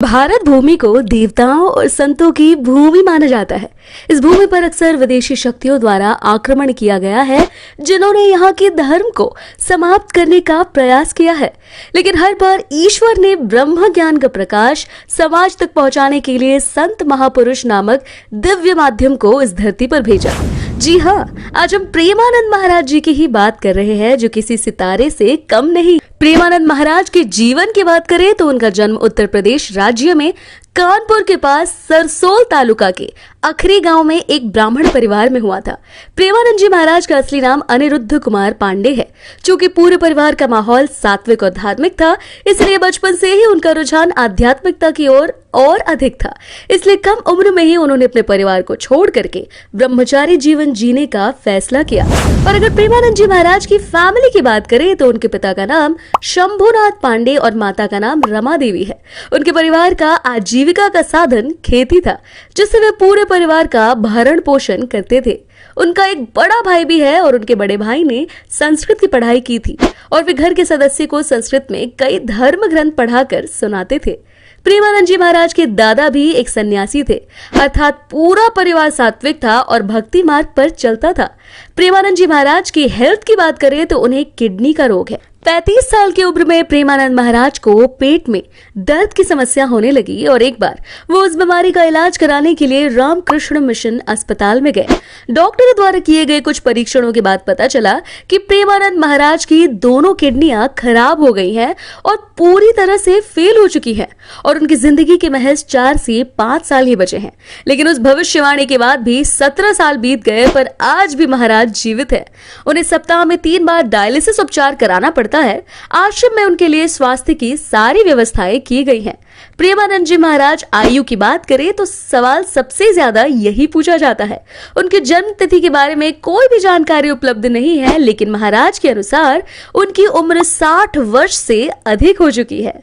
भारत भूमि को देवताओं और संतों की भूमि माना जाता है। इस भूमि पर अक्सर विदेशी शक्तियों द्वारा आक्रमण किया गया है, जिन्होंने यहाँ के धर्म को समाप्त करने का प्रयास किया है। लेकिन हर बार ईश्वर ने ब्रह्म ज्ञान का प्रकाश समाज तक पहुंचाने के लिए संत महापुरुष नामक दिव्य माध्यम को इस धरती पर भेजा। जी हाँ, आज हम प्रेमानंद महाराज जी की ही बात कर रहे हैं, जो किसी सितारे से कम नहीं। प्रेमानंद महाराज के जीवन की बात करें तो उनका जन्म उत्तर प्रदेश राज्य में कानपुर के पास सरसोल तालुका के अखरी गांव में एक ब्राह्मण परिवार में हुआ था। प्रेमानंद जी महाराज का असली नाम अनिरुद्ध कुमार पांडे है। चूंकि पूरे परिवार का माहौल सात्विक और धार्मिक था, इसलिए बचपन से ही उनका रुझान आध्यात्मिकता की ओर और अधिक था। इसलिए कम उम्र में ही उन्होंने अपने परिवार को छोड़ करके ब्रह्मचारी जीवन जीने का फैसला किया। और अगर प्रेमानंद जी महाराज की फैमिली की बात करें तो उनके पिता का नाम शंभुनाथ पांडे और माता का नाम रमा देवी है। उनके परिवार का आजीविका का साधन खेती था, जिससे वे पूरे परिवार का भरण पोषण करते थे। उनका एक बड़ा भाई भी है और उनके बड़े भाई ने संस्कृत की पढ़ाई की थी और वे घर के सदस्य को संस्कृत में कई धर्म ग्रंथ पढ़ाकर सुनाते थे। प्रेमानंद जी महाराज के दादा भी एक सन्यासी थे, अर्थात पूरा परिवार सात्विक था और भक्ति मार्ग पर चलता था। प्रेमानंद जी महाराज की हेल्थ की बात करें तो उन्हें किडनी का रोग है। 35 साल की उम्र में प्रेमानंद महाराज को पेट में दर्द की समस्या होने लगी और एक बार वो उस बीमारी का इलाज कराने के लिए रामकृष्ण मिशन अस्पताल में गए। डॉक्टरों द्वारा किए गए कुछ परीक्षणों के बाद पता चला कि प्रेमानंद महाराज की दोनों किडनियां खराब हो गई हैं और पूरी तरह से फेल हो चुकी हैं और उनकी जिंदगी के महज 4 से 5 साल ही बचे हैं। लेकिन उस भविष्यवाणी के बाद भी 17 साल बीत गए, पर आज भी महाराज जीवित है। उन्हें सप्ताह में 3 बार डायलिसिस उपचार कराना पड़ता है। आश्रम में उनके लिए स्वास्थ्य की सारी व्यवस्थाएं की गई हैं। प्रेमानंद जी महाराज आयु की बात करें तो सवाल सबसे ज्यादा यही पूछा जाता है। उनकी जन्म तिथि के बारे में कोई भी जानकारी उपलब्ध नहीं है, लेकिन महाराज के अनुसार उनकी उम्र 60 वर्ष से अधिक हो चुकी है।